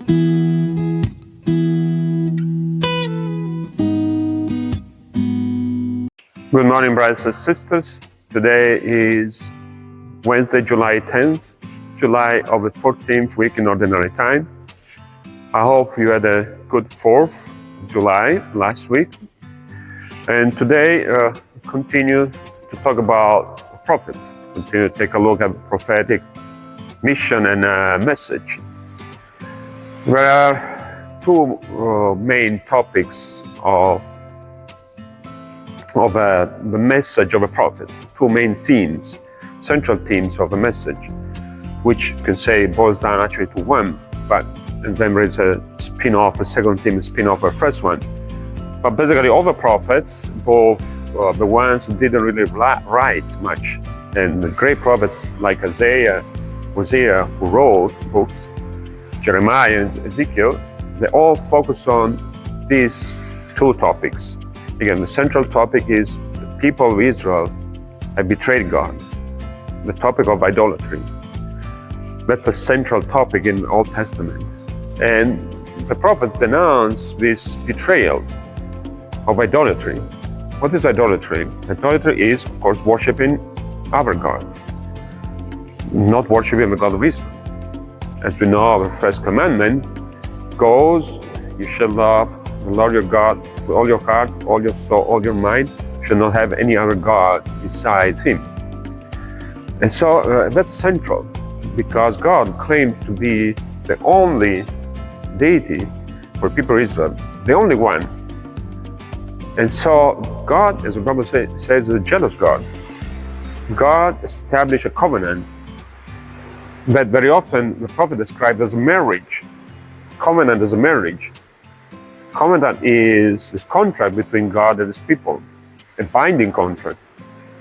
Good morning, brothers and sisters. Today is Wednesday, July 10th, July of the 14th week in Ordinary Time. I hope you had a good 4th of July last week. And today, continue to talk about prophets. Continue to take a look at the prophetic mission and message. There are two main topics of the message of a prophet, two main themes, central themes of the message, which you can say boils down actually to one, but and then there is a spin-off, a second theme, a spin-off of the first one. But basically all the prophets, both the ones who didn't really write much, and the great prophets like Isaiah, Hosea, who wrote books, Jeremiah and Ezekiel, they all focus on these two topics. Again, the central topic is the people of Israel have betrayed God, the topic of idolatry. That's a central topic in the Old Testament. And the prophets denounce this betrayal of idolatry. What is idolatry? Idolatry is, of course, worshiping other gods, not worshiping the God of Israel. As we know, the first commandment goes, you shall love the Lord your God with all your heart, all your soul, all your mind. You shall not have any other gods besides Him. And so that's central, because God claims to be the only deity for people of Israel, the only one. And so God, as the Bible says, is a jealous God. God established a covenant that very often the prophet described as a marriage. Covenant as a marriage. Covenant is this contract between God and His people, a binding contract.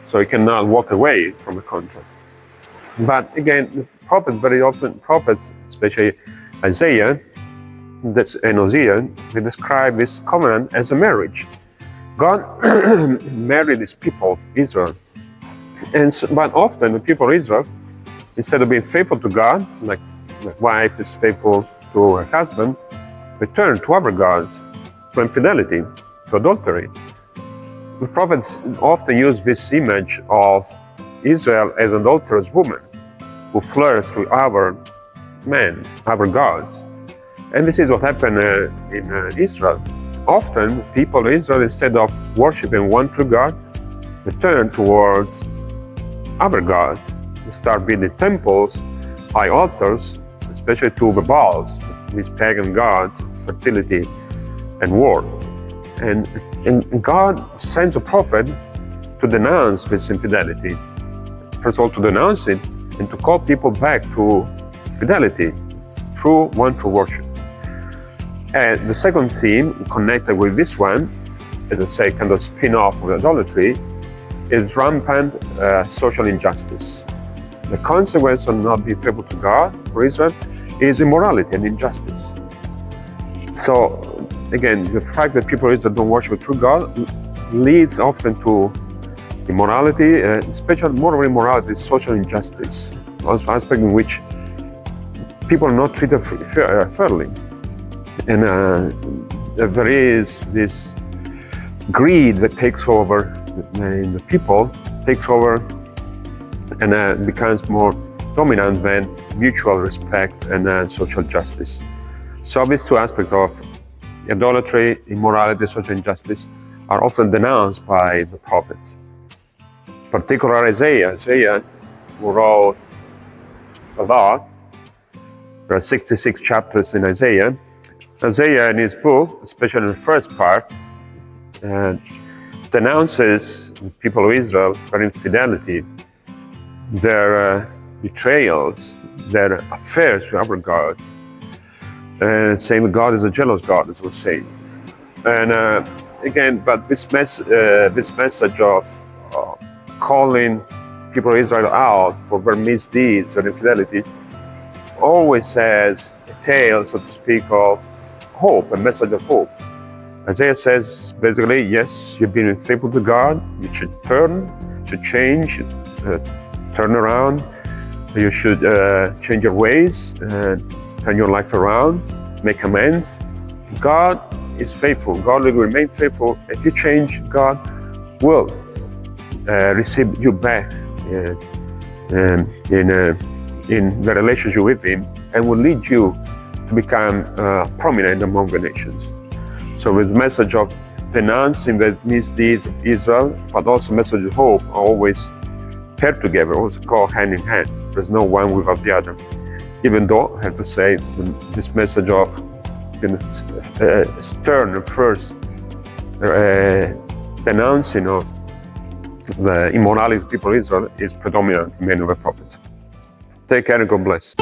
So you cannot walk away from a contract. But again, the prophets, very often prophets, especially Isaiah and Hosea, they describe this covenant as a marriage. God married His people, Israel. But often the people of Israel, instead of being faithful to God, like the wife is faithful to her husband, they turn to other gods, to infidelity, to adultery. The prophets often use this image of Israel as an adulterous woman who flirts with other men, other gods. And this is what happened in Israel. Often, people of Israel, instead of worshiping one true God, they turn towards other gods. They start building temples, high altars, especially to the Baals, these pagan gods, fertility and war. And God sends a prophet to denounce this infidelity. First of all, to denounce it and to call people back to fidelity through one true worship. And the second theme, connected with this one, as I say, kind of spin-off of idolatry, is rampant social injustice. The consequence of not being faithful to God for Israel is immorality and injustice. So, again, the fact that people of Israel don't worship a true God leads often to immorality, especially more of immorality is social injustice, also aspect in which people are not treated fairly. And there is this greed that takes over in the people, takes over and becomes more dominant than mutual respect and social justice. So these two aspects of idolatry, immorality, social injustice are often denounced by the prophets. Particularly Isaiah, who wrote a lot. There are 66 chapters in Isaiah. Isaiah in his book, especially in the first part, denounces the people of Israel, their infidelity, their betrayals, their affairs with other gods, saying that God is a jealous God, as we'll say. And again, but this message of calling people of Israel out for their misdeeds, their infidelity, always has a tale, so to speak, of hope, a message of hope. Isaiah says, basically, yes, you've been faithful to God, you should turn, you should change, turn around, you should change your ways, turn your life around. make amends. God is faithful. God will remain faithful. If you change, God will receive you back in the relationship with Him, and will lead you to become prominent among the nations. So with the message of denouncing the misdeeds of Israel, but also message of hope, are always paired together, also go hand in hand. There's no one without the other. Even though, I have to say, this message of stern and first denouncing of the immorality of people of Israel is predominant in many of the prophets. Take care and God bless.